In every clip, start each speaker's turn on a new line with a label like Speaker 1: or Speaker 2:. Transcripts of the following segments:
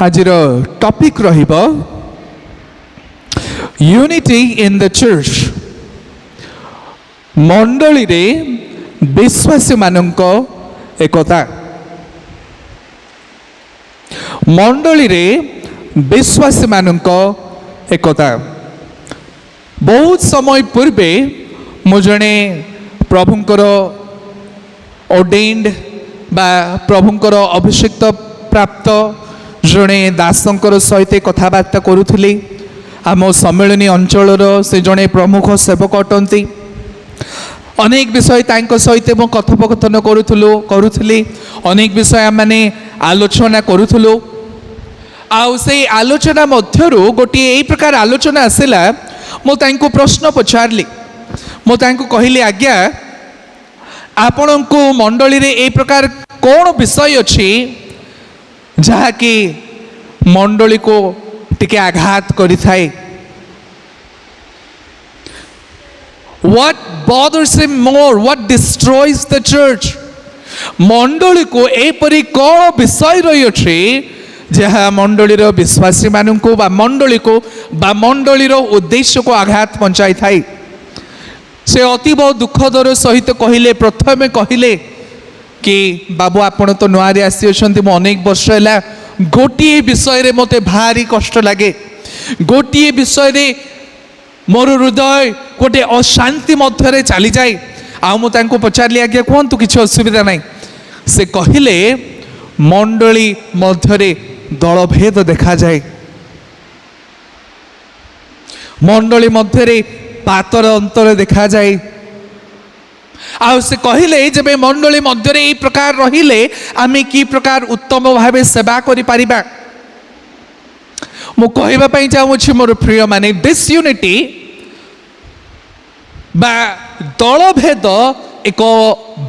Speaker 1: आजिर topic रहिबो unity in the church. मंडली रे विश्वासी मानक एकता। मंडली रे विश्वासी मानक एकता। बहुत समय पूर्वे मु जणे प्रभुंकर ऑर्डेन्ड बा प्रभुंकर अभिषेक प्राप्त जड़े दासंकर सहित कथबार्ता करुली। आम सम्मिलनी अंचल से जड़े प्रमुख सेवक अटंती। अनेक विषय सहित मु कथोपकथन करुली। अनेक विषय आम मैंने आलोचना करुलु। से आलोचना मध्यरु गोटे यही प्रकार आलोचना आसला। मुझे प्रश्न पचारली। मुझे कहली आज्ञा आपण को मंडली रे ए प्रकार कौन विषय अच्छी जहाँकि मंडली को टिके आघात करि थाए। What bothers him more? What destroys the church? मंडली को एपरी कौन विषय रही अच्छे जहाँ मंडली रो विश्वासी मानू को बा मंडली को बा मंडली रो उद्देश्य को आघात पहुंचाई थाए। से अतीब दुखदर सहित कहले प्रथमे कहले कि बाबू आपण तो नुआरे आसी अछंती मो अनेक वर्ष है गोटे विषय रे मते भारी कष्ट लगे। गोटे विषय रे मोर हृदय गोटे अशांति मध्य चली जाए। आ मु तांको पचारली आज्ञा कहतु किसी असुविधा नहीं। से कहले मंडली मध्य दलभेद देखा जाए। मंडली मध्य पातर अंतर देखा जाए। से कहले जब मंडली मध्य यही प्रकार रहिले आमे की प्रकार उत्तम भावे सेवा करि परिबा। मु कहबा पई चाहूछि मोर प्रिय माने डिसयूनिटी बा दलभेद एक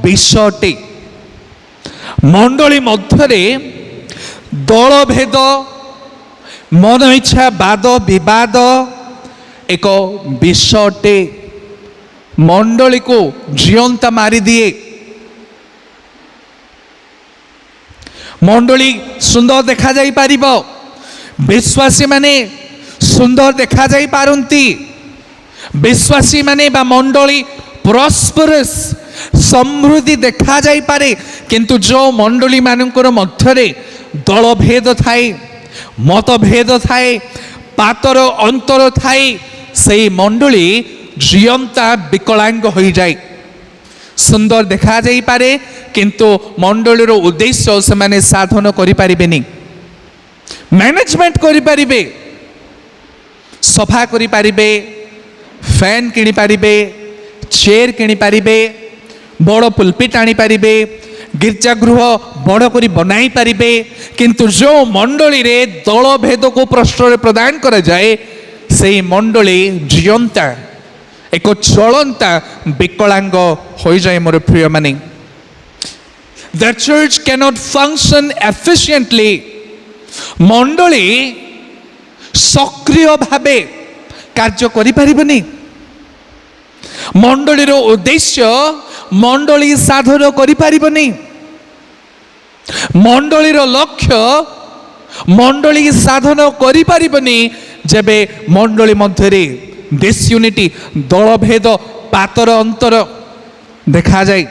Speaker 1: विषयटे। मंडली मध्य दलभेद मन इच्छा वाद विवाद एक विषयटे। मंडली को जीवंता मारी दिए। मंडली सुंदर देखा जाई पारिबो। विश्वासी माने सुंदर देखा जाई पारंती। विश्वासी माने बा मंडली प्रॉस्परस समृद्धि देखा जाई पारे। किंतु जो मंडली मानकर मध्य दलभेद थाए मतभेद थाए पातर अंतर थाए से मंडली जीवंता विकलांग हो जाए। सुंदर देखा जाई पारे किंतु मंडली रो उद्देश्य से माने साधन करि परिबेनी। मैनेजमेंट करि परिबे सफा करि परिबे फैन किनि परिबे चेयर किनि परिबे बड़ पुलपिट आनी परिबे गिरजागृह बड़ करी बनाई परिबे। किंतु जो मंडली रे दल भेद को प्रश्न प्रदान करा जाए से मंडली जीवंता एक चलंता विकलांग हो जाए। मोर प्रिय माने the church cannot function efficiently. मंडली सक्रिय भावे कार्य करि परिबनी। मंडली रो उद्देश्य मंडली साधन करि परिबनी। मंडली रो लक्ष्य मंडली साधन करि परिबनी जेबे मंडली मध्य डिसयूनिटी दलभेद पातर अंतर देखा जाए।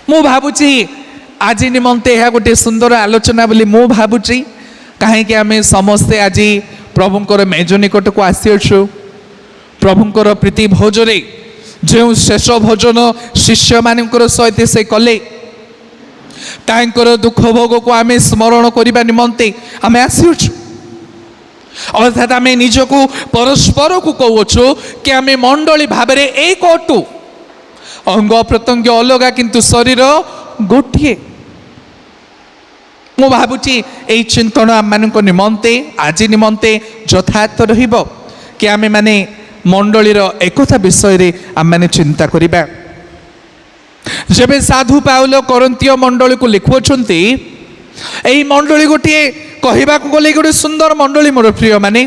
Speaker 1: मु भाबुची आज निमंते यह गोटे सुंदर आलोचना बोली मु भाबुची। कहीं आमे समस्ते आज प्रभुंकर मेज निकट को आसी अछु। प्रभुंकर प्रीति भोजरे जो शेष भोजन शिष्य मानकर सहित से कले तांकर दुख भोग को आमे स्मरण करने निमंते आमे आसी अछु। अर्थात आम निजक परस्पर को कहूँ कि आम मंडली भाव में एक अटु अंग प्रत्यंग अलग किंतु शरीर गोटे। मु भावुची यही चिंतन आम मान निमंते आज निमंते यथार्थ रहिबो कि आम माने मंडलीर एकता विषय रे आम माने चिंता करिबा। जेबे साधु पाउल करंतिय मंडली को लिखुछंती एही मंडली गोटे कहवा गले गोटे सुंदर मंडली। मोर प्रिय माने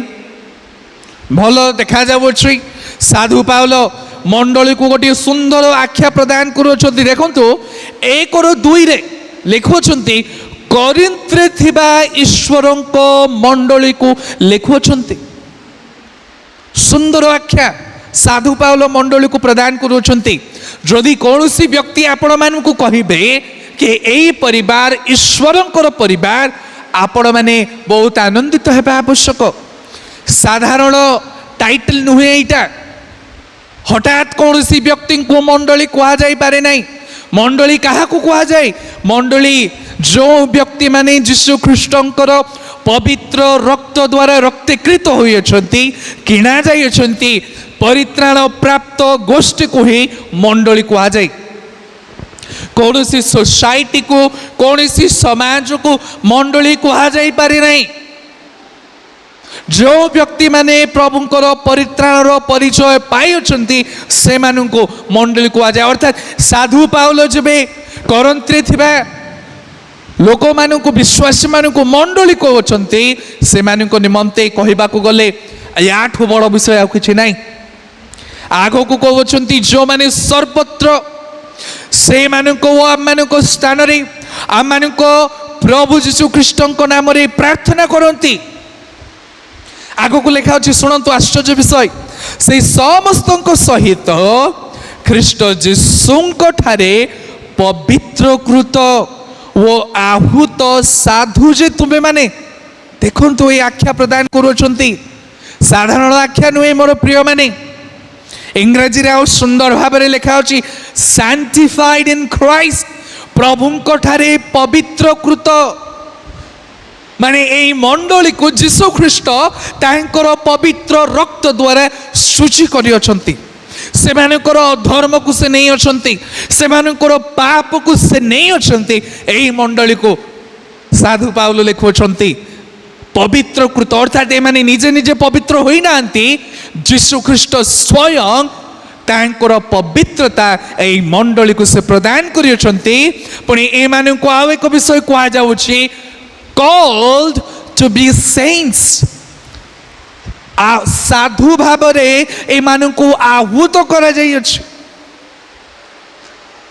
Speaker 1: भल देखा जाउछि साधु पाउल मंडली को गोटे सुंदर आख्या प्रदान करुछंती। देखंतु 1 और 2 रे लिखुछंती कोरिन्थरे थिबा ईश्वरंक मंडली को लिखुछंती। सुंदर आख्या साधु पाउल मंडली को प्रदान करुछंती। जदि कौनसी व्यक्ति आपण मानकु कहिबे कि एई परिवार ईश्वरंकर परिवार, आपण माने बहुत आनंदित हेबा आवश्यक। साधारण टाइटल नुहे एटा। हठात कौनसी व्यक्ति को मंडली कहा जाई पारे नहीं। मंडली कहा को कहा जाए? मंडली जो व्यक्ति माने यीशु ख्रीष्टंकर पवित्र रक्त द्वारा रक्तीकृत होइछंती, किणा जाइछंती, परित्राण प्राप्त गोष्ठी को ही मंडली कहा जाए। कौनसी सोसाइटी को, कौनसी समाज को मंडली कहा जाई पारे नहीं। जो व्यक्ति माने प्रभुंकर परित्राणर परिचय पाइछंती से माननको मंडली कहा जाए। अर्थात साधु पाउल जबे कोरिन्थरे थिबा लोक माननको, विश्वासी माननको मंडली कहउछंती, से माननको निमंते कहिबाकू गले याठू बड़ विषय आ किछि नाही। आगो को कहउछंती जो माने सर्वत्र से माननको ओ आम माननको स्थान रे आम माननको प्रभु यीशु ख्रीष्टंक नाम रे प्रार्थना करंती। आगो को लिखा अछि, सुनंतु आश्चर्य विषय। से समस्तंक सहित ख्रीष्ट यीशुंक ठारे पवित्रकृत वो आहूत साधु जे तुमे माने। देखंतु ए आख्या प्रदान करूछंती। साधारण आख्या नुहे मोर प्रिय माने। इंग्रजी रे सुंदर भाव रे लिखा अछि सैंटिफाइड इन क्राइस्ट, प्रभुंक ठारे पवित्रकृत। माने एई मंडली को यीशु ख्रीष्ट तांकर पवित्र रक्त द्वारा शुचि करि अछंती। सेमानकर अधर्म को से नहीं अछंती, सेमानकर पाप को से नहीं अछंती। एई मंडली को साधु पाउल लिखुछंती पवित्रकृत। अर्थात ए माने निजे निजे पवित्र होई नांती, यीशु ख्रीष्ट स्वयं तांकर पवित्रता एई मंडली को से प्रदान करि अछंती। पुनी ए माननको आउ एक विषय कहा जाउछि, called to be saints। साधु भावरे ए माननको आहूत करा जाई अछि।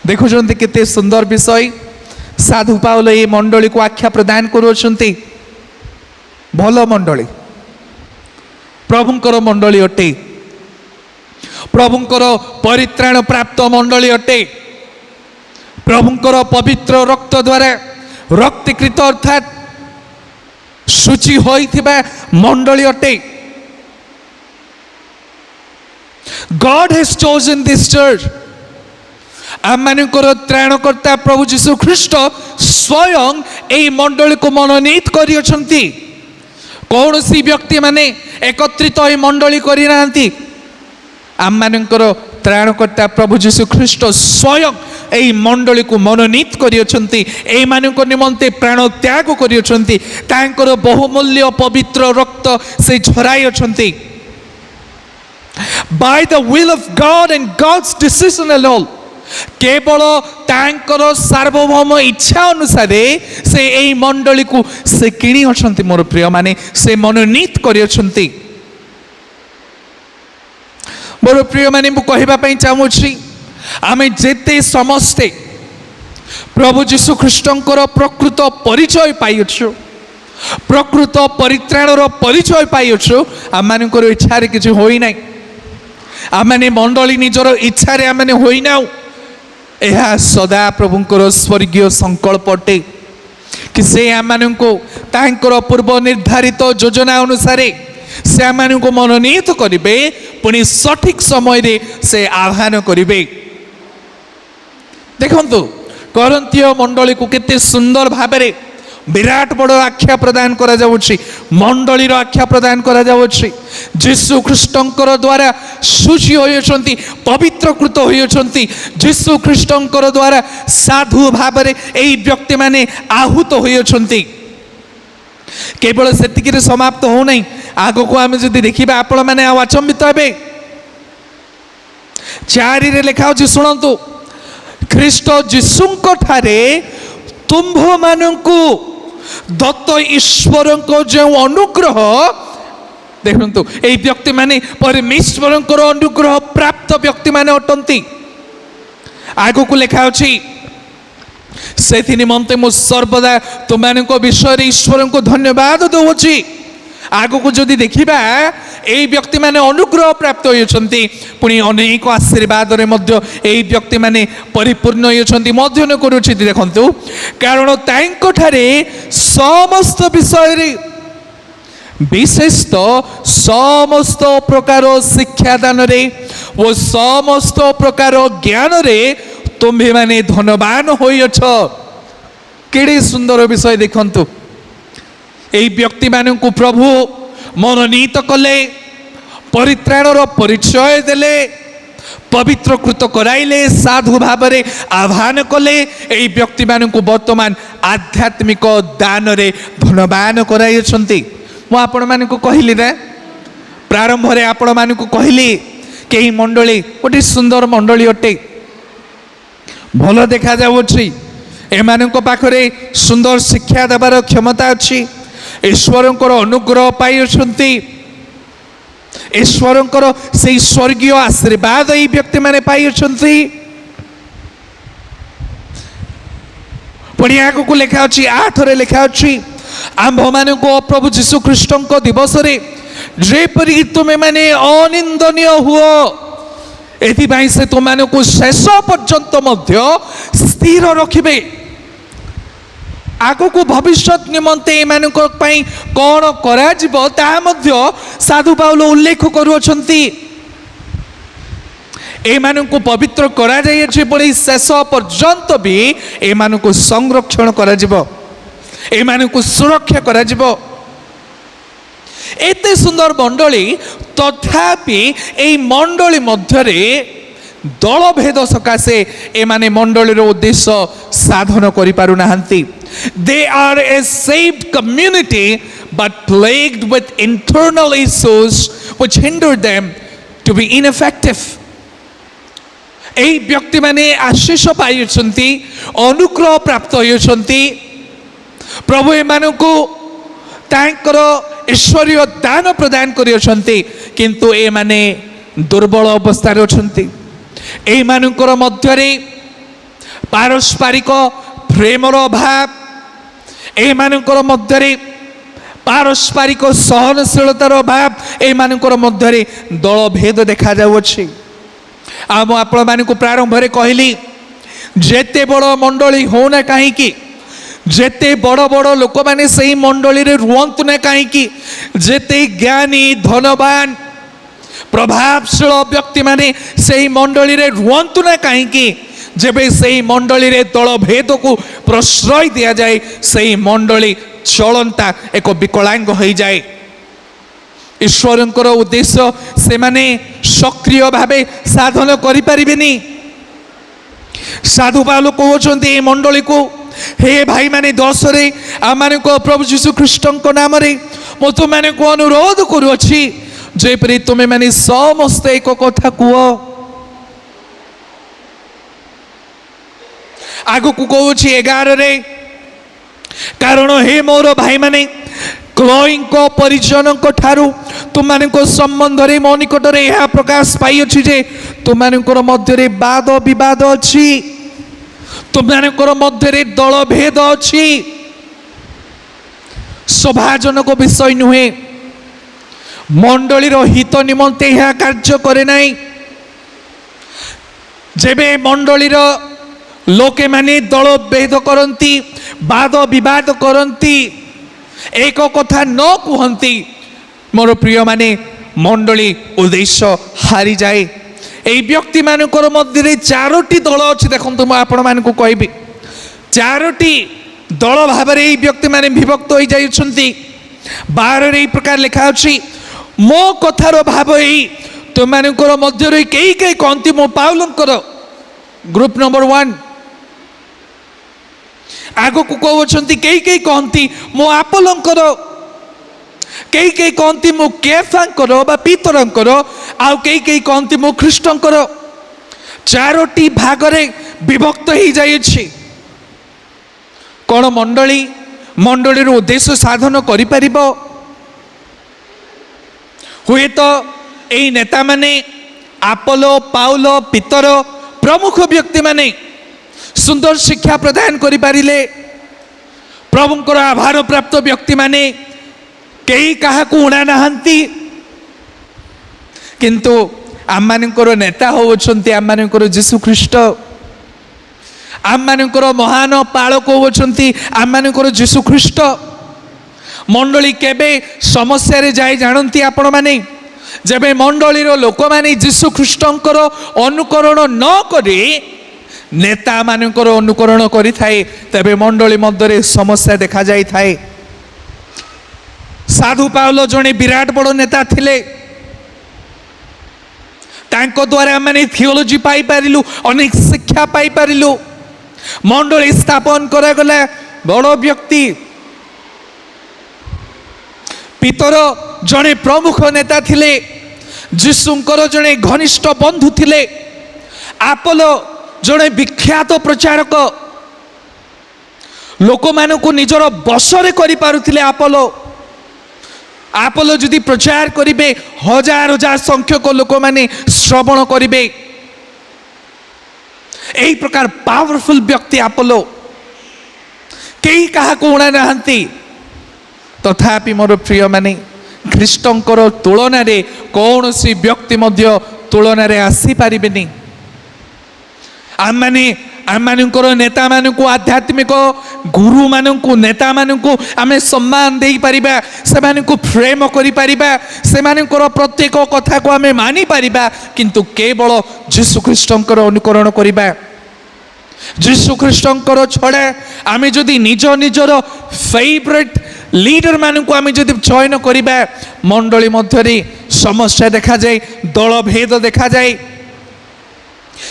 Speaker 1: देखुछंती केते सुंदर विषय। साधु पाउल ए मंडली को आख्या प्रदान करूछंती भल मंडली, प्रभुंकर मंडली अटे, प्रभुंकर परित्राण प्राप्त मंडली अटे, प्रभुंकर पवित्र रक्त द्वारा रक्तीकृत अर्थात शुचि होइथिबा मंडली अटे। God has chosen this church। आम मानकर त्राणकर्ता प्रभु यीशु ख्रीष्ट स्वयं एई मंडली को मनोनीत करि अछंती। कौनसी व्यक्ति माने एकत्रित होई मंडली करि नांती। आम मानकर त्राणकर्ता प्रभु यीशु ख्रीष्ट स्वयं एई मंडली को मनोनीत करि अछंती। एई मानक निमंते प्राण त्याग करि अछंती। तांकर बहुमूल्य पवित्र रक्त से झराई अछंती। By the will of God and God's decision alone, केवल तांकर सार्वभौम इच्छा अनुसार से एई मंडली को से किणी अछंती। मोर प्रिय माने से मनोनीत करि अछंती। मोर प्रिय माने मु कहिबा पई चाहूछि, आमे जेते समस्ते प्रभु यीशु ख्रीष्टंकर प्रकृत परिचय पाइछु, प्रकृत परित्राणर परिचय पाइछु, आम मानकर इच्छा रे किछि होई नै। आम माने मंडली निजर इच्छा रे आम माने होई नाउ। एहा सदा प्रभुंकर स्वर्गीय संकल्प अटे कि से आम माननको तांकर पूर्व निर्धारित योजना अनुसार से आम माननको मनोनीत करिवे, पुणी सठिक समय रे से आह्वान करिवे। देखंतु कोरिन्थीय मंडली को केते सुंदर भाबरे विराट बड़ आख्या प्रदान करा जाउछि। मंडलीर आख्या प्रदान करा जाउछि। यीशु ख्रीष्टंकर द्वारा शुचि होइछंती, पवित्रकृत होइछंती। यीशु ख्रीष्टंकर द्वारा साधु भाबरे एई व्यक्ति माने आहूत होइछंती। केवल सेतिकी रे समाप्त हो नै। आगो को आमे जदि देखिबा आपण माने आ अचंबित हेबे। 4 रे लिखा अछि, सुनंतु ख्रीष्ट यीशुंक ठारे तुम्भ मानंकु दत्त ईश्वरंको जो अनुग्रह। देखंतु ए व्यक्ति माने परमेश्वरंकर अनुग्रह प्राप्त व्यक्ति माने अटंती। आगो को लिखा अछि से निमंते मु सर्वदा तुम विषय ईश्वर को धन्यवाद दूची। आगु को जदि देखा यही व्यक्ति माने अनुग्रह प्राप्त होती पुणी अनेक आशीर्वाद व्यक्ति माने परिपूर्ण होती करुँच देखु कारण तांकोठारे समस्त विषय विशेषतः समस्त प्रकार शिक्षादान वो समस्त प्रकार ज्ञान रे तुम्हें माने धनवान होइछ। केड़े सुंदर विषय देखंतु यही व्यक्ति मानक प्रभु मनोनीत कले परित्राणर परिचय देले पवित्रकृत कराइले साधु भाव में आह्वान कले यही व्यक्ति मानक वर्तमान आध्यात्मिक दान रे धनवान कराइछंती। मु आपण मानक कहली ना प्रारंभ में आपण मानक कहली कि यही मंडली गोटे सुंदर मंडली अटे भल देखा जाउछि एमानक पाखरे सुंदर शिक्षा देवार क्षमता अच्छी ईश्वरंकर अनुग्रह पाई अछंती ईश्वरंकर से स्वर्गीय आशीर्वाद यही व्यक्ति माने पाई अछंती। पुणी आगु को लिखा अच्छी 8 रे लिखा अच्छी आंभ मान को प्रभु जीशु ख्रीष्ट दिवस रे जेपरि तुमे माने अनिंदनीय हुओ एथिपाई से तुम को शेष पर्यंत मध्य स्थिर रखिबे। आगु को भविष्य निमंते एमानक पई कौन करा जिवो ताहा मध्य साधु पाउल उल्लेख करुअछंती। एमानक पवित्र करा जाइए पड़ी शेष पर्यंत भी एमानक संरक्षण करा जिवो एमानक सुरक्षा करा जिवो। एते सुंदर मंडली तथापि एई मंडली मध्यरे दल भेद सकाशे एमाने मंडलीर उद्देश्य साधन करि पारु नाहंती। They are a saved community but plagued with internal issues which hinder them to be ineffective. एई व्यक्ति माने आशीष पाइछंती अनुग्रह प्राप्त होइछंती प्रभु एमानकु तांकर ईश्वरीय दान प्रदान करियछंती किंतु ए माने दुर्बल अवस्था रे अछंती। ए मानकर मध्यरे पारस्परिक प्रेमर अभाव ए मानकर मध्यरे पारस्परिक सहनशीलतार अभाव ए मानकर मध्यरे दल भेद देखा जाउछि। आ मु आपण मानकु प्रारंभ रे कहली जेते बड़ मंडली होना काहेकि जेते बड़ बड़ लोक माने सही मंडली रे रुहंतु ना काहेकि जेते ज्ञानी धनवान प्रभावशील व्यक्ति माने सही मंडली रे रुहंतु ना काहेकि जेबे सही मंडली रे दल भेद को प्रश्रय दिया जाए सही मंडली चलंता एक विकलांग हो जाए। ईश्वरंकर उद्देश्य से माने सक्रिय भावे साधन करि परिबेनी। साधु पाउल कहउछंती ए मंडली को हे भाई माने 10 रे आमाने को प्रभु जीशु ख्रीष्ट नाम रे मो तुम माने को अनुरोध करूछि जेपरि तुमे माने समस्त एक कथा कुओ। आगु को कहउछि 11 रे कारण हे मोर भाई माने क्लोई को परिजन को ठारू तुम माने को संबंध रे मो निकट रे यह प्रकाश पाई अछि जे तुम माने को मध्य रे वाद विवाद अछि तुम माने को मध्य रे दल भेद अछि सभाजनक विषय नुहे मंडली हित निमंते यह कार्य करे नाही। जेबे मंडली लोके माने दल भेद करंती वाद विवाद करंती एक कथा न कहती मोर प्रिय माने मंडली उद्देश्य हारी जाए। यही व्यक्ति मानकर मध्य 4टी दल अच्छी देखो मुझे आपण मानक कहबी 4टी दल भाव में व्यक्ति माने विभक्त हो जाइछंती। 12 रे प्रकार लिखा अछि मो कथार भाव यही तुम मानकर मध्य कई कई कहती मो पाउलंकर ग्रुप नंबर 1 आगो को कहउछंती कई कई कहती मो आपोलंकर कई कई कहती मो केफांकर बा पीतरंकर आ कई कई कहती मो ख्रीष्टंकर 4टी भाग रे विभक्त हो जाइछि। कौन मंडली मंडली उद्देश्य साधन करि परिबो हुए तो एई नेता माने आपोलो पाउलो पीतर प्रमुख व्यक्ति माने सुंदर शिक्षा प्रदान करि पारिले प्रभुंकर आभार प्राप्त व्यक्ति माने कई काहाकू उड़ा नाहंती किंतु आम मानकर नेता होउछंती आम मानकर यीशु ख्रीष्ट आम मानकर महान पालक होउछंती आम मानकर यीशु ख्रीष्ट मंडली केबे समस्या रे जाय जानती आपण माने जबे मंडलीर लोक माने यीशु ख्रीष्टंकर अनुकरण न करी नेता मानकर अनुकरण करि थाए तबे मंडली मध्य समस्या देखा जाय थाए। साधु पाउल जने विराट बड़ नेता थिले तांको द्वारा माने थियोलॉजी पाई पारिलु अनेक शिक्षा पाई पारिलु मंडली स्थापन करा गला बड़ व्यक्ति पितर जने प्रमुख नेता थिले यीशुंकर जने घनिष्ठ बंधु थिले आपोलो जने विख्यात प्रचारक लोक मानकु निजर बसरे करि पारुथिले आपोलो जदि प्रचार करिबे हजार हजार संख्यक लोक माने श्रवण करिबे एई प्रकार पावरफुल व्यक्ति आपोलो केई काहा को उणा नाहंती तथापि मोर प्रिय माने ख्रीष्टंकर तुलना रे कौन सी व्यक्ति मध्य तुलना रे आसी पारिबेनी आम मानकर नेता मानकु आध्यात्मिक गुरु मानकु नेता मानकु आमे सम्मान देई परिबा से मानकु प्रेम करि परिबा से मानकर प्रत्येक कथा को आमे मानि परिबा किंतु केवल यीशु ख्रीष्टंकर अनुकरण करिबा यीशु ख्रीष्टंकर छडा आमे जदि निज निजर फेवरेट लीडर मानकु आमे जदि चयन करिबा मंडली मध्य रे समस्या देखा जाए दल भेद देखा जाए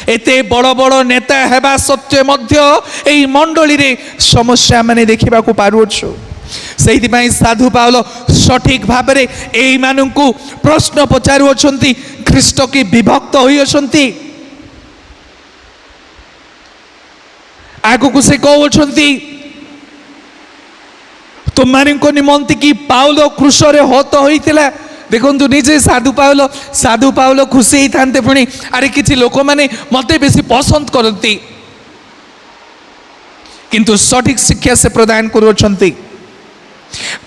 Speaker 1: एते बड़ बड़ नेता हेबा सत्य मध्य एई मंडली रे समस्या माने देखिबा को पारुछु सेहिति पई साधु पाउल सठिक भाव रे एई मानकु प्रश्न पचारु अछंती ख्रीष्ट की विभक्त होई अछंती आगु को से कहउ अछंती तुम मानक निमंती की पाउल क्रूस रे हत होइतिला देखु निजे साधु पाउल खुशी ही था पुणी अरे किसी लोक मैंने मत बेसी पसंद करती किंतु सठिक शिक्षा से प्रदान करुछंती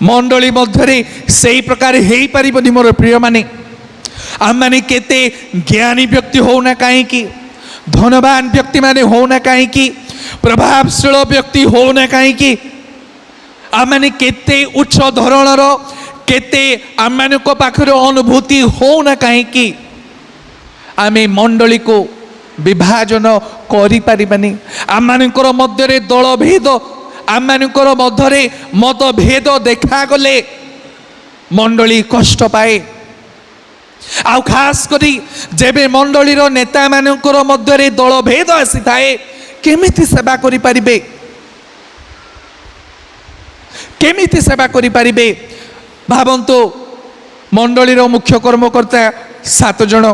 Speaker 1: मंडली मध्य से प्रकार हो पारिबनी मोर प्रिय माने आम माने केते ज्ञानी व्यक्ति होना कहीं धनवान व्यक्ति माने होना कहीं प्रभावशील व्यक्ति होना कहीं आम माने केते उच्च धरणर केते आम मानक पाखरे अनुभूति होना कहीं आमे मंडली को विभाजन करि पारिबानी आम मानकर मध्य दल भेद आम मानकर मध्य मतभेद देखा गले मंडली कष्ट पाए आउ खास करी जेबे मंडलीर नेता मानकर मध्य दल भेद आसी थाए केमिति सेवा करि पारिबे केमिति सेवा करि पारिबे भावंतु मंडलीर मुख्य कर्मकर्ता 7 जन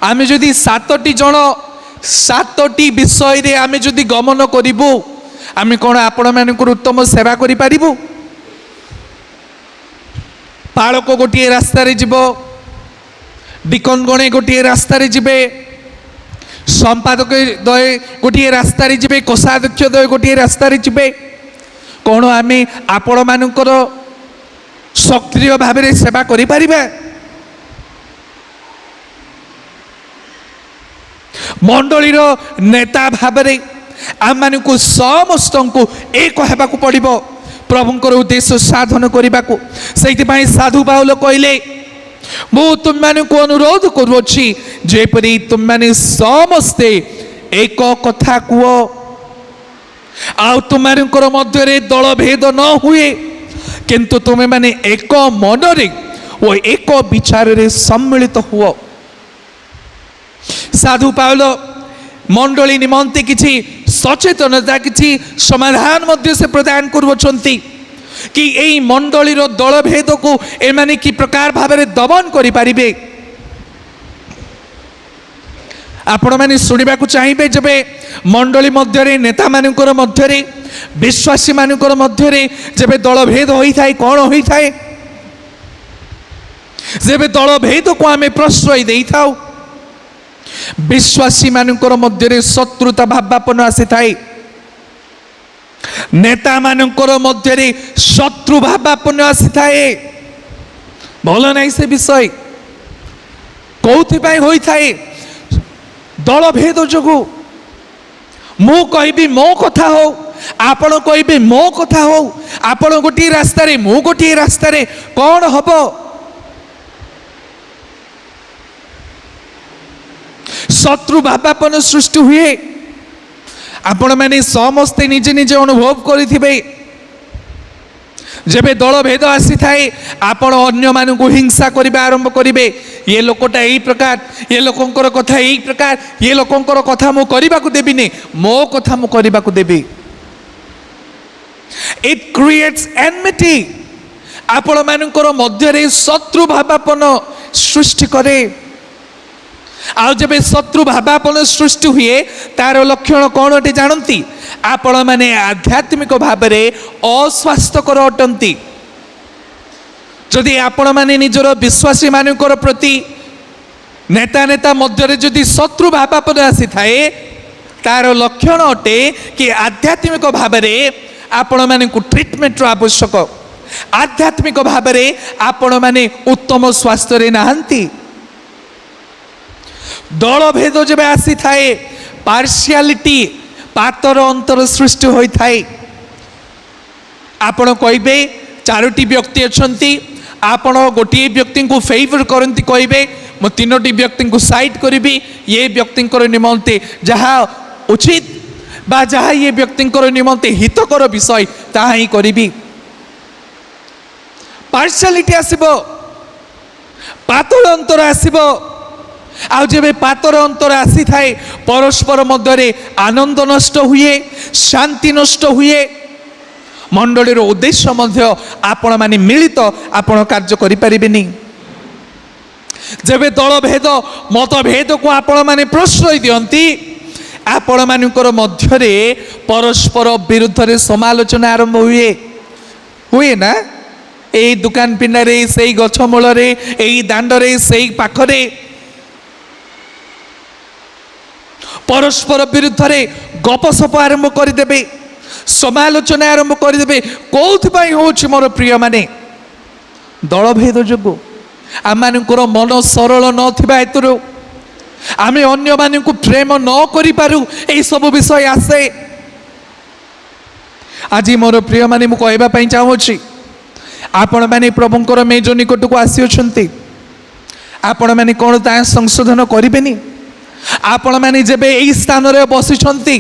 Speaker 1: आमे जदि 7टी जन 7टी विषय रे आमे जदि गमन करिबु आमे कोन आपण मानकर उत्तम सेवा करि पारिबु पालक गोटे रास्ता रे जीवो डिकन गणे गोटे रास्ता रे जीवे संपादक दय गोटे रास्ता रे जीवे कोषाध्यक्ष दय गोटे रास्ता रे जीवे कोन आमे आपण मानकर सक्रिय भाव में सेवा करि परिबा मंडलीर नेता भाव में आम मान को समस्त को एक होगा पड़ो प्रभुंकर उद्देश्य साधन करने को से साधु पाउल कहले मु तुम मान को अनुरोध करुच्ची जेपरी तुम मैंने समस्ते एक कथा कह आ तुम मानकर मध्य दल भेद न हुए किंतु तुम्हें माने एक मनरे वो एक विचार रे सम्मिलित हुओ साधु पाउल मंडली निमंते किछि सचेतनता किछि समाधान मध्य से प्रदान करुछंती कि एई मंडलीर दल भेद को ए माने कि प्रकार भाव में दमन करि पारिबे आपण माने सुनिबा को चाहिबे जबे मंडली मध्य रे नेता मानकर मध्य रे विश्वासी मानकर मध्य जब दल भेद होता है कौन होता है जब दल भेद को आम प्रश्रय दे था विश्वासी मानकर मध्य शत्रुता भावापन आसी थाए नेता मानकर मध्य शत्रु भावापन आसी थाए भल नहीं से विषय कौथिपाई होई थाए दल भेद जोगु मु कहबी मो कथा हो आपण कहबे मो कथा हो आपण गोटे रास्ता रे मु गोटे रास्ता रे कौन हब शत्रु भावापन सृष्टि हुए आपण मैंने समस्ते निजे निजे अनुभव करिथिबे जेबे दल भेद आसी थाए आपण अन्य मानकु हिंसा करबा आरंभ करिवे ये लोकटा एई प्रकार ये लोकंकर कथा एई प्रकार ये लोकंकर कथा मु करबा को देबिनी मो कथा मु करबा को देबी इट क्रिएट्स एनमिटी आपण मानकर मध्य रे शत्रु भावापन सृष्टि करे आ जब शत्रु भावापन सृष्टि हुए तार लक्षण कौन अटे जानती आपण माने आध्यात्मिक भाव में अस्वास्थ्यकर अटंती जदि आपण माने निजर विश्वासी मानकर प्रति नेता नेता मध्य जदि शत्रु भावापन आसी थाए तार लक्षण अटे कि आध्यात्मिक भाव में आपण माने को ट्रीटमेंट आवश्यक आध्यात्मिक भाव में आपण माने उत्तम स्वास्थ्य रे नाहंती दल भेद जब आसी थाए पार्शियालिटी पातर अंतर सृष्टि होई थाए आपण कहबे चारोटी व्यक्ति अछंती आपण गोटे व्यक्ति को फेवर करंती कहबे मो तीनोटी व्यक्ति को साइड करिबी ये व्यक्ति निमंते जहाँ उचित बा जहाँ ये व्यक्ति निमंते हितकर विषय ताहा ही करिबी पार्शियालिटी आसीबो पातळ अंतर आसीबो आ जब पातर अंतर आसी थाए परस्पर मध्य आनंद नष्ट हुए शांति नष्ट हुए मंडलीर उद्देश्य मध्य आपण माने मिलित आपण कार्य करि परिबेनी जब दल भेद मतभेद को आपण माने प्रश्रय दियंती आपण मानकर मध्य परस्पर विरुद्ध रे समालोचना आरंभ हुए हुए ना एई दुकान पिंडारे सेई गछ मूलरे एई दांडरे सेई पाखरे परस्पर विरुद्ध रे गपसप आरंभ करदे समालोचना आरंभ करदे कौन हो मोर प्रिय माने दल भेद जो आम मन सरल ना हेतु आम अन्य मान प्रेम न करूँ यही सब विषय आसे आज मोर प्रिय माने मुझे चाहूँगी आपण मैंने प्रभुंर मेज निकट को आसी आपण मैंने कौन ता संशोधन करें आपण माने जेबे एई स्थान रे बसिछंती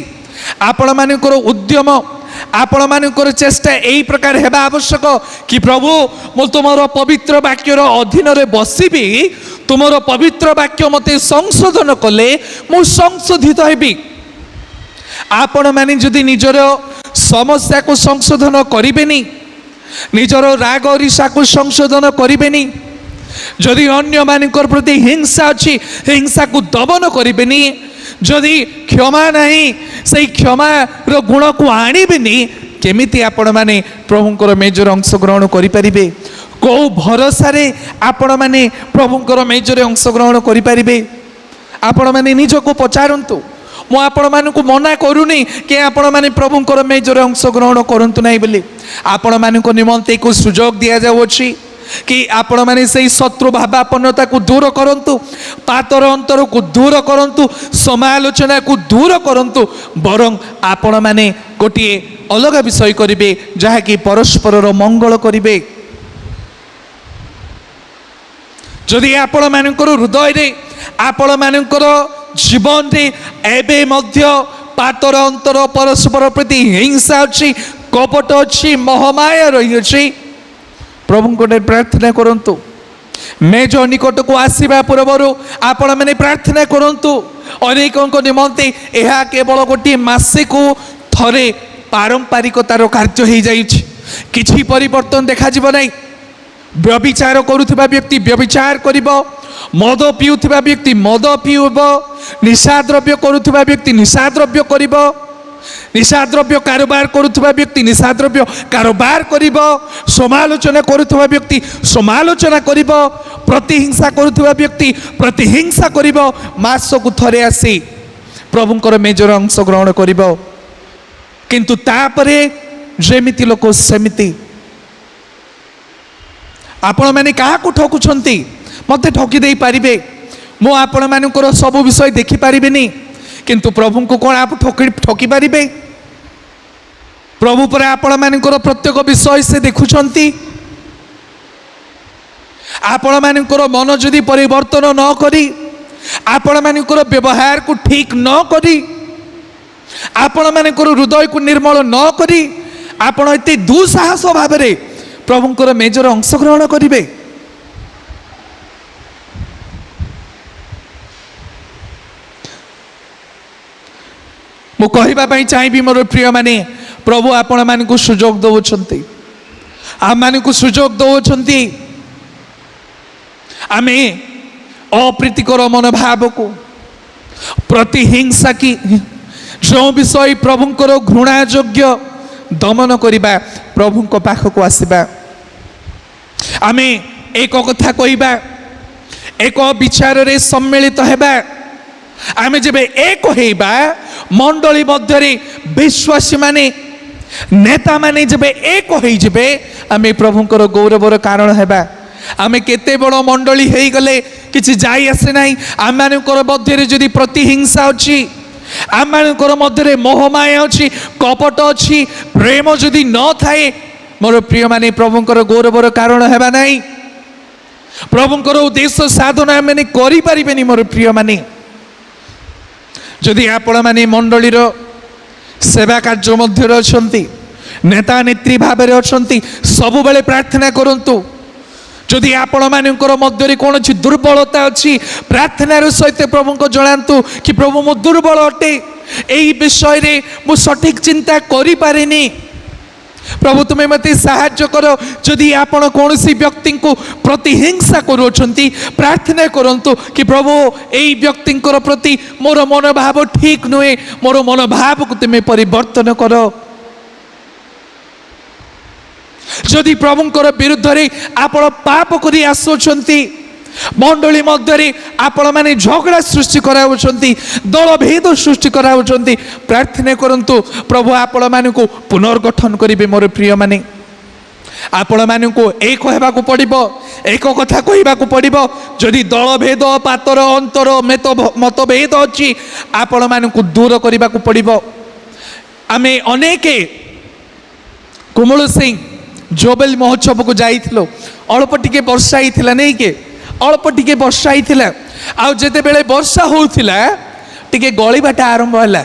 Speaker 1: आपण मानकर उद्यम आपण मानकर चेष्टा एई प्रकार हेबा आवश्यक कि प्रभु मो तुमर पवित्र वाक्यर अधीन रे बसिबी तुमर पवित्र वाक्य मते संशोधन कले मु संशोधित हेबी आपण माने जदि निजर समस्या को संशोधन करिबेनी निजर राग ईर्ष्या को संशोधन करिबेनी जदि अन्य मानकर प्रति हिंसा अच्छी हिंसा को दमन करें जदि क्षमा नहीं से क्षमा गुण को आणवेनि केमिति आपण माने प्रभुंकर मेजर अंशग्रहण करें कौ भरोसा आपण माने प्रभुंकर मेजर अंशग्रहण करें आपण माने निजको पचारंतु मु आपण मानकु मना करूनी कि आपण माने प्रभुंकर मेजर अंशग्रहण करंतु नहीं बोली आपण मानक निमंते को सुजोग दिया जाउछि कि आपण माने से शत्रु भावापन्नता को दूर करंतु पातर अंतर को दूर करंतु समालोचना को दूर करंतु बरं आपण माने गोटे अलग विषय करिवे जहा कि परस्पर मंगल करिवे जदि आपण मानकर हृदय रे आपण मानकर जीवन रे एबे मध्य पातर अंतर परस्पर प्रति हिंसा अच्छी कपट अच्छी मोहमाया रही अच्छी प्रभु को प्रार्थना करंतु मेज निकट को आसवा पूर्वर आपण मैंने प्रार्थना करंतु अनेकों निमंते यह केवल गोटे मासे को थरे पारंपरिकतार कार्य हो जाइछि किछि परिवर्तन देखा जीव नहीं व्यभिचार करुवा व्यक्ति व्यभिचार करिबो मद पिउथिबा व्यक्ति मद पिउबो निशा द्रव्य करुवा व्यक्ति निशा द्रव्य करिबो निशाद्रव्य कारोबार करुवा व्यक्ति निशाद्रव्य कारोबार करिब, समालोचना करुवा व्यक्ति समालोचना करिब, प्रतिहिंसा करुवा व्यक्ति प्रतिहिंसा करिब, मासकु थरे आसी प्रभुंकर मेजर अंश ग्रहण करिब। किंतु तापरे जेमिति लोक सेमिति। आपण माने काहाकु ठकुछंती मते ठकी देई पारिबे, मो आपण मानकर सब विषय देखि पारिबेनी, किंतु प्रभु को कौन आप ठकी पारिबे? प्रभु पर आपण मानकर प्रत्येक विषय से देखुछंती। आपण मानकर मन जदि परिवर्तन न करी, आपण मानकर व्यवहार को ठीक न करी, आपण मानकर हृदय को निर्मल न करी, आपण एते दुसाहस भाव में प्रभुंकर मेजर अंशग्रहण करिवे। मु कहवाई चाहिए मोर प्रिय माने प्रभु आपण मानक सुजोग दौरान आम मान को सुजोग दौरान आम अप्रीतिकर मनोभाव को प्रतिहिंसा की जो विषय प्रभुंकर घृणा योग्य दमन करवा प्रभु पाखक आसवा। आम एक कथा कहवा एक विचार रे सम्मिलित हेबा। आमे जब एक होइबा मंडली मध्य विश्वासी माने नेता माने जब एक होई जबे आमे प्रभुंकर गौरवर कारण हेबा। आमे केते बड़ मंडली हेई गले किछि जाई आसे नाही। आम मानकर मध्य जदि प्रतिहिंसा अछि, आम मानकर मध्य मोहमाया अछि, कपट अछि, प्रेम जदि न थाए, मोर प्रिय माने प्रभुंकर गौरवर कारण हेबा नाही। प्रभुंकर उद्देश्य साधना माने करि परिबेनी। मोर प्रिय माने जदि आपण माने मंडलीर सेवा कार्य मध्य अछंती, नेता नेत्री भाव में अछंती, सबु बेले प्रार्थना करंतु। जदि आपण मानकर मध्य कौन दुर्बलता अच्छी, प्रार्थनार सहित प्रभु को जनातु कि प्रभु मो दुर्बल अटे, यही विषय रे मु सठिक चिंता करि पारेनी, प्रभु तुम्हें मते साहाय्य करो। जदि आपण कौन व्यक्ति को प्रतिहिंसा करुछंती, प्रार्थना करंतु कि प्रभु एई व्यक्ति प्रति मोर मनोभाव ठीक नुहे, मोर मनोभाव को तुम्हें परिवर्तन करो। जदि प्रभुंकर विरुद्ध रे आपण पाप करी आसुछंती, मंडली मध्य आपण माने झगड़ा सृष्टि कराउछंती, दल भेद सृष्टि कराउछंती, प्रार्थना करंतु प्रभु आपण माने को पुनर्गठन करिवे। मोर प्रिय माने आपण माने को एक हेबा को पड़िबो, एक कथा कहबा को पड़िबो। जदि दल भेद पातर अंतर मतभेद अछि, आपण माने को दूर करबा को पड़िबो। आमे अनेके कुमल सिंह जोबेल महोत्सव को जाइथिलो, अल्प टिके वर्षा हिथिला नहीं के, अल्प टिके वर्षा हिथिला। आ जेते बेले वर्षा होउथिला टिके गळीबाटा आरंभ होला।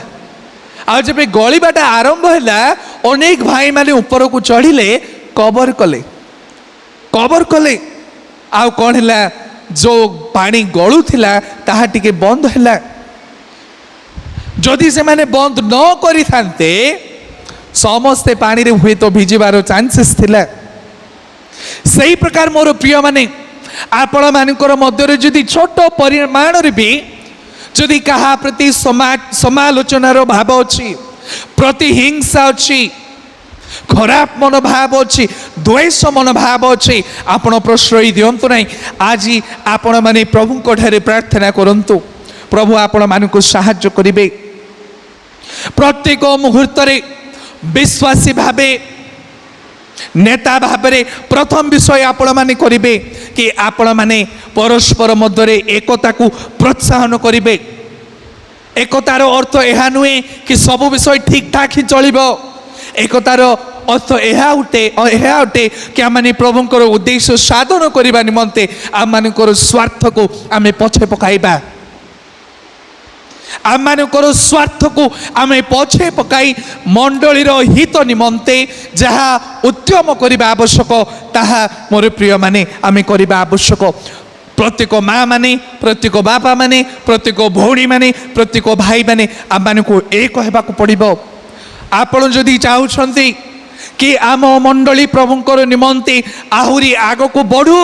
Speaker 1: आ जेबे गळीबाटा आरंभ होला, अनेक भाई माने ऊपर को चढ़िले, कवर कले आ कोन होला, जो पानी गळुथिला ताहा टिके बंद होला। जदि से माने बंद न करि थांते समस्ते पानी रे हुए तो भिजिबार चांसेस थिला। सही प्रकार मोर प्रिय माने आपण मानकर मध्य जदि छोट परिमाण रे भी जदि कहा प्रति समालोचनार भाव अच्छी, प्रतिहिंसा अच्छी, खराब मनोभाव अच्छी, द्वेष मनोभाव अच्छी, आपण प्रश्रय दियंतु नहीं। आज आपण माने प्रभु को ठारे प्रार्थना करंतु, प्रभु आपण मानक साहाय्य करिवे। प्रत्येक मुहूर्त रे विश्वासी भावे नेता भावे प्रथम विषय आपण माने करिवे कि आपण माने परस्पर मध्य एकता को प्रोत्साहन करिवे। एकतार अर्थ यह नुहे कि सब विषय ठीक ठाक ही चलिबो। एकतार अर्थ यह उठे कि आम माने प्रभुंकर उद्देश्य साधन करने निमंते आम मानकर स्वार्थ को आम पछे पकाइबा। आम मानकर स्वार्थ को आम पछे पकाई मंडलीर हित निमंते जहाँ उद्यम करने आवश्यक ताहा मोर प्रिय माने आम करने आवश्यक। प्रत्येक माँ माने, प्रत्येक बापा माने, प्रत्येक भौणी माने, प्रत्येक भाई माने आम मानक एक होबाक पड़िबो। आपण जदि चाहुछंती कि आम मंडली प्रभुंकर निमंते आहुरी आग को बढ़ू,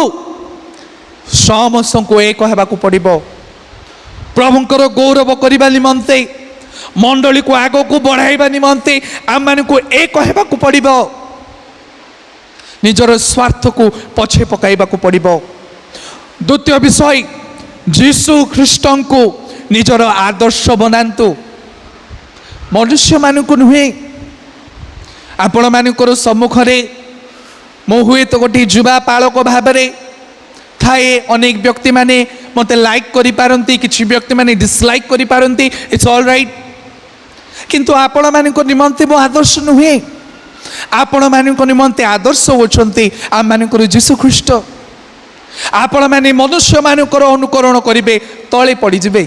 Speaker 1: समस्त को एक होबाक पड़िबो। प्रभुंकर गौरव करने निमंते मंडली को आग को बढ़ाइबा निमंते आम मानक ए कहवा पड़ो निजर स्वार्थ को पछे पकाइबा पड़ो। द्वितीय विषय जीशु ख्रीष्ट को निजर आदर्श बनातु मनुष्य मानक नुहे आपण मानकर सम्मुखें मो हुए तो गोटे युवा पालक भाव में थाए अनेक व्यक्ति माने मते लाइक करि पारंती किछि व्यक्ति माने डिसलाइक करि पारंती इट्स ऑल राइट किंतु आपण मानक निमंते मो आदर्श नुहे आपण मानक निमंते आदर्श होचंती आम मानकर जीशु ख्रीष्ट आपण माने मनुष्य मानकर अनुकरण करिवे तळे पड़ी जिवे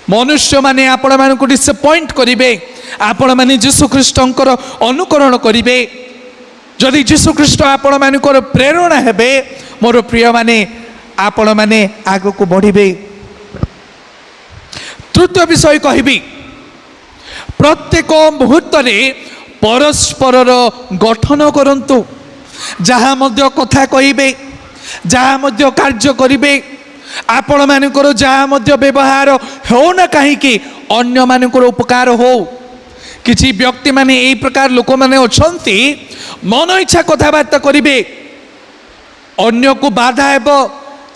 Speaker 1: मनुष्य माने आपण मानक डिसअपॉइंट करिवे आपण माने जीशु ख्रीष्टंकर अनुकरण करिवे जदि जीशु ख्रीष्ट आपण मानकर प्रेरणा हेबे मोर प्रिय माने आपण माने आगो को बढ़िबे। तृतीय विषय कहबी प्रत्येक मुहूर्त रे परस्पर गठन करंतु जहाँ मध्य कथा कहिबे जहाँ मध्य कार्य करिवे आपण मानकर जहाँ मध्य व्यवहार हो ना कहीं अन्य मानकर उपकार हो किसी व्यक्ति माने यही प्रकार लोक माने अछंती मन इच्छा कथबार्ता करिवे अन्य को बाधा हेब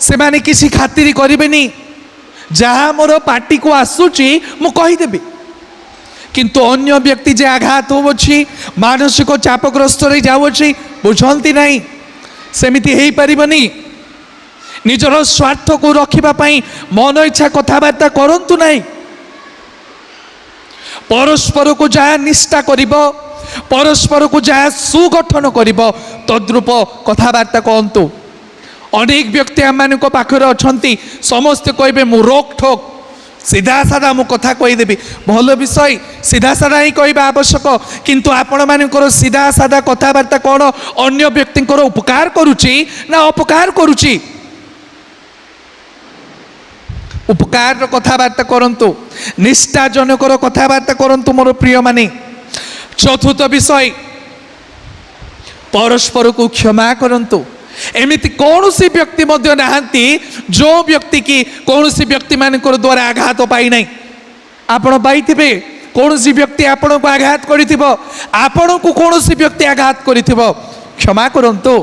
Speaker 1: से माने किसी खातिर करिवेनी जहाँ मोर पार्टी को आसुची मु कहीदेवी किंतु अन्य व्यक्ति जे आघात होछि मानसिक चापग्रस्त रे जाउछि बुझंती नहीं सेमिति हेई परिबनी निजर स्वार्थ को रखिबा पई मन इच्छा कथबार्ता करंतु नहीं परस्पर को जहाँ निष्ठा करिबो परस्पर को जहाँ सुगठन करिबो तद्रूप कथबार्ता कहतु अनेक व्यक्ति आम मान पाखरे अछंती समस्ते कहबे मु रोक ठोक सीधा साधा मु कथा कहीदेवी भल विषय सीधा साधा ही कहवा आवश्यक किंतु आपण मानकर सीधा साधा कथबार्ता कौन अन्य व्यक्ति उपकार करुची ना अपकार करुची उपकार कथबार्ता करंतु निष्ठाजनकर कथबार्ता करंतु मोर प्रिय माने। चतुर्थ विषय परस्पर को क्षमा करंतु एमिति कौन सी व्यक्ति मध्य नहांती जो व्यक्ति की कौन सी व्यक्ति मानकर द्वारा आघात पाई नहीं आपण पाइथिबे कौन सी व्यक्ति आपण को आघात करिथिबो आपण को कौन सी व्यक्ति आघात करिथिबो क्षमा करंतु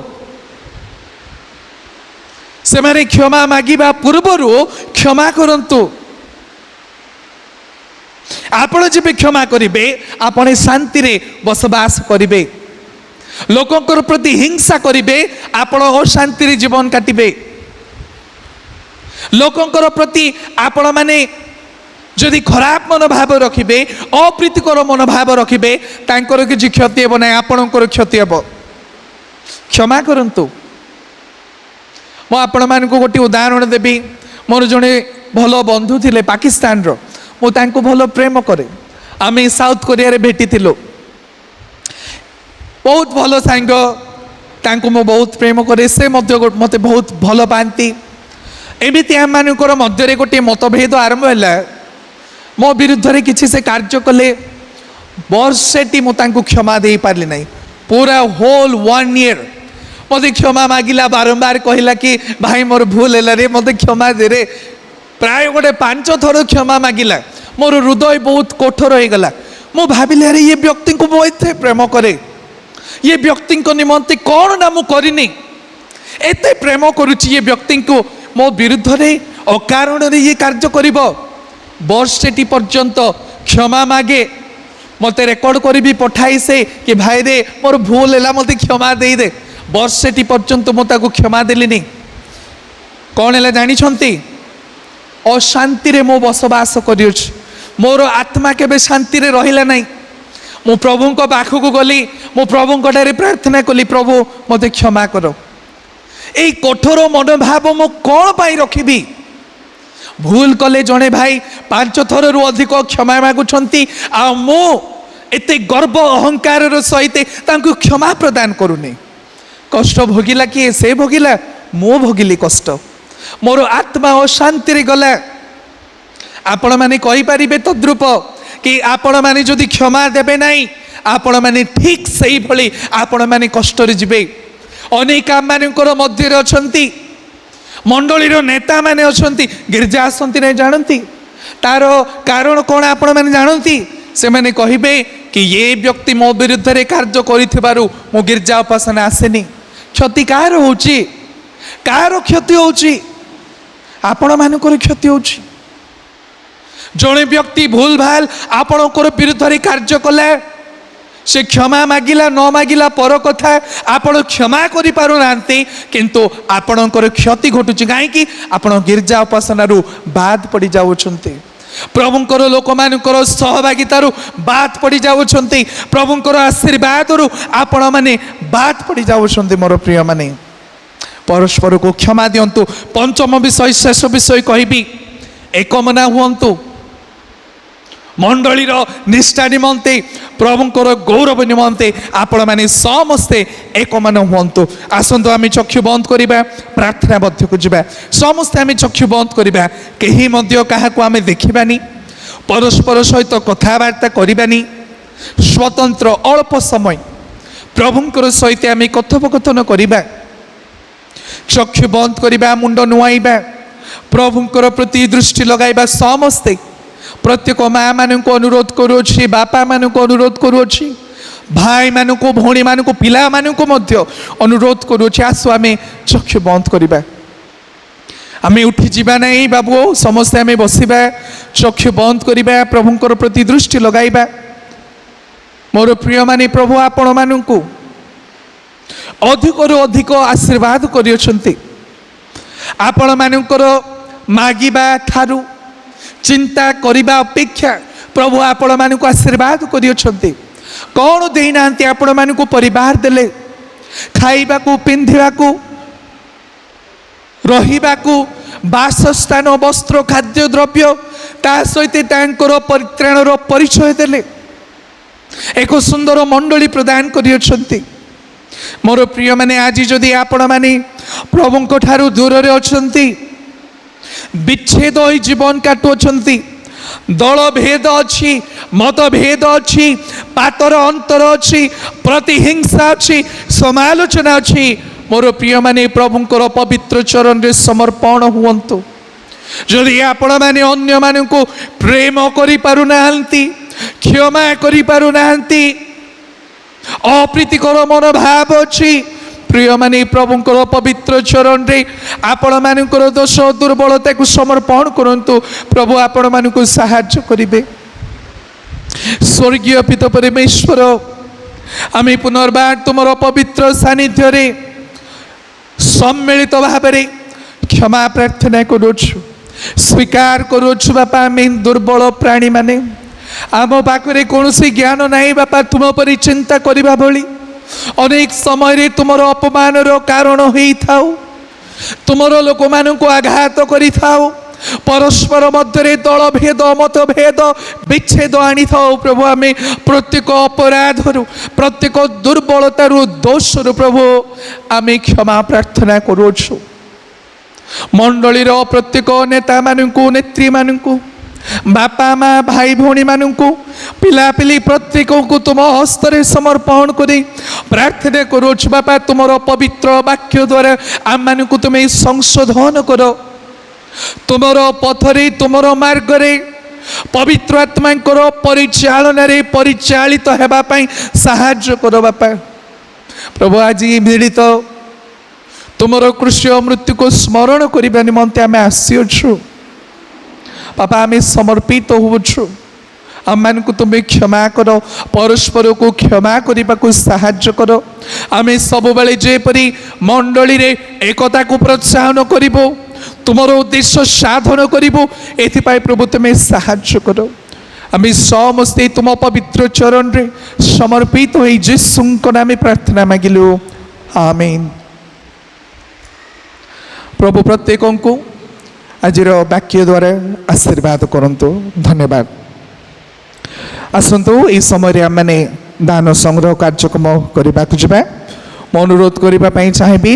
Speaker 1: से माने क्षमा मागिबा पूर्वरु क्षमा करंतु आपण जेबे क्षमा करिवे आपण शांति रे बसवास करिवे लोकंकर प्रति हिंसा करिवे आपण अशांति रे जीवन काटिबे लोकंकर प्रति आपण माने जदि खराब मनोभाव रखिबे अप्रीतिकर मनोभाव रखिबे तांकर किछि क्षति हेबो नै आपणकर क्षति हेबो क्षमा करंतु। मु आपण मानकु गोटे उदाहरण देबी मोर जने भल बंधु थिले पाकिस्तान रो मु तांको भल प्रेम करे आमे साउथ कोरिया रे भेटी थिलो बहुत भल सांग तांको मु बहुत प्रेम करे से मते बहुत भल पांती एमिति आम मानकर मध्य गोटे मतभेद आरंभ है मो विरुद्ध रे किछि से कार्य कले वर्षेटी मु तांको क्षमा दे पारली नहीं पूरा होल 1 ईयर मत क्षमा मागिला बारंबार कहला कि भाई मोर भूल है रे मत क्षमा दे रे प्राय गोटे 5 थर क्षमा मागिला मोर हृदय बहुत कठोर हो गला मु भाविले अरे ये व्यक्ति को बहुत प्रेम करे ये व्यक्ति को निमंते कौन ना मु करनी एते प्रेम करुची ये व्यक्ति को मो विरुद्ध रे अकारण रे ये कार्य करिवो वर्षेटी पर्यंत क्षमा मागे मते रेकर्ड करी भी पठाई से कि भाई रे मोर भूल है मते क्षमा दे दे वर्षेटी पर्यंत मु ताको क्षमा देलिनी कौन है जानी अशांति रे मो बसवास करियोछ मोर आत्मा केबे शांति रे रहिला नहीं मु प्रभु को पाखक गली मु प्रभु ठारे प्रार्थना कली प्रभु मते क्षमा करो ए कठोर मनोभाव मु कौन पाई रखिबी भूल कले जड़े भाई 5 थर रु अधिक क्षमा मागुछंती आ मु एते गर्व अहंकार सहित तांको क्षमा प्रदान करूनी कष्ट भोगिला किए से भोगिला मो भोगिली कष्ट मोर आत्मा अशांति रे गला आपण माने कहि परिबे तद्रूप कि आपण माने जदि क्षमा देबे नहीं आपण माने ठीक सही भली आपण माने कष्ट रे जिबे अनेक मानकर मध्य अछंती मंडलीर नेता माने अछंती गिरजा आसंती नहीं जानती तार कारण कौन आपण मैंने जानती से मैंने कहे कि ये व्यक्ति मो विरुद्ध रे कार्य करिथिबारु मो गिरजा उपासना आसेनी क्षति कार होची कार क्षति होची आपण मानकर क्षति होची जड़े व्यक्ति भूल भाल आपणकर विरुद्ध रे कार्य कला से क्षमा मागिला न मागिला पर कथा आपण क्षमा करि पारु नांती किंतु आपणकर क्षति घटुची काहे कि आपण गिरजा उपासना रु बाद पड़ी जाउछंती प्रभुंकर लोक मानकर सहभागितारु बात पड़ी जाउछंती प्रभुंकर आशीर्वाद रु आपण माने बात पड़ी जाउछंती मोर प्रिय माने परस्पर को क्षमा दियंतु पंचम विषय शेष विषय कहबी एकमना हुअंतु मंडली निष्ठा निमंते प्रभुंकर गौरव निमंते आपण माने समस्ते एकमन हुअंतु आसंतु आमे चक्षु बंद करिबा प्रार्थना मध्य को जिबा समस्ते आमे चक्षु बंद करिबा केही मध्य काहाको आमे देखिबानी परस्पर सहित कथावार्ता करिबानी स्वतंत्र अल्प समय प्रभुंकर सहित आमे कथोपकथन करिबा चक्षु बंद करिबा मुंड नुआइबा प्रभुंकर प्रति दृष्टि लगाइबा समस्ते प्रत्येक माँ मान को अनुरोध करुच्छी बापा मान को अनुरोध करुच्छी भाई मान को भौणी मान को पिला मान को मध्य अनुरोध करुच्छी आसु आम चक्षु बंद करवा आम उठी जावा नहीं बाबू समस्ते आम बसवा चक्षु बंद करवा प्रभुंकर प्रति दृष्टि लगाइबा मोर प्रिय माने प्रभु आपण मानू अधिक अधिक आशीर्वाद करियछंती आपण मानकर मागिबा ठारू चिंता करिबा अपेक्षा प्रभु आपण मानक आशीर्वाद करियछंती कौन देना आपण मानक परिवार देले खाइबा को पिंधिबा को रहिबा को बासस्थान वस्त्र खाद्य द्रव्य ता सहित तांकर परित्राणर परिचय देले एक सुंदर मंडली प्रदान करियछंती मोर प्रिय माने आज जदि आपण माने प्रभुंक ठारू दूर रे अछंती विच्छेद हो जीवन काटुअछंती दल भेद अच्छी मतभेद अच्छी पातर अंतर अच्छी प्रतिहिंसा अच्छी समालोचना अच्छी मोर प्रिय माने प्रभुंकर पवित्र चरण रे समर्पण हुअंतु जदि आपण माने अन्य मानकु प्रेम करि पारु नाहंती क्षमा करि पारु नाहंती अप्रीतिकर मनोभाव अच्छी प्रिय माने प्रभुंकर पवित्र चरण रे आपण मानकर दोष दुर्बलता को समर्पण करंतु प्रभु आपण मानकु सहाय्य करिवे स्वर्गीय पिता परमेश्वर आमे पुनर्बार तुमर पवित्र सानिध्य रे सम्मिलित भाव रे क्षमा प्रार्थना करूछु स्वीकार करूछु बापा आमे दुर्बल प्राणी माने आम पाखरे कौनसी ज्ञान नहीं बापा तुम पर चिंता करबा भली अनेक समय रे तुमर अपमान रो कारण होई थाओ तुमर लोक मान को आघात करि थाओ परस्पर मध्य रे दल भेद मतभेद विच्छेद आनी थाओ प्रभु आमे प्रत्येक अपराध रु प्रत्येक दुर्बलता रु दोष रु प्रभु आमे क्षमा प्रार्थना करूछु मंडली रो प्रत्येक नेता मानकु नेत्री मानकु बापा माँ भाई भौणी मानू पिलापिली प्रत्येक को तुम हस्तरे समर्पण करी प्रार्थना करुछ बापा तुमर पवित्र वाक्य द्वारा आम मानू तुम्हें संशोधन कर तुमर पथरे तुमर मार्गरे पवित्र आत्मा परिचालन परिचालित होगापाई साहाय्य कर बापा प्रभु आज मिलित तुमर कृष्ण मृत्यु को स्मरण करने निमंते आम आसीअछु बापा आम समर्पित होछु आम को तुम्हें क्षमा कर परस्पर को क्षमा करने को साहाय्य कर आम सब बेले जेपरी मंडली रे एकता को प्रोत्साहन करिबो तुमर उद्देश्य साधन करिबो एथिपाई प्रभु तुम्हें साहाय्य कर आम समस्ते तुम पवित्र चरण रे समर्पित हो यीशुंक नामे प्रार्थना मागिलु आमीन। प्रभु प्रत्येक को आज वाक्य द्वारा आशीर्वाद करंतु धन्यवाद। आसंतु ये समय आम मैंने दान संग्रह कार्यक्रम करने को अनुरोध करने चाहिए।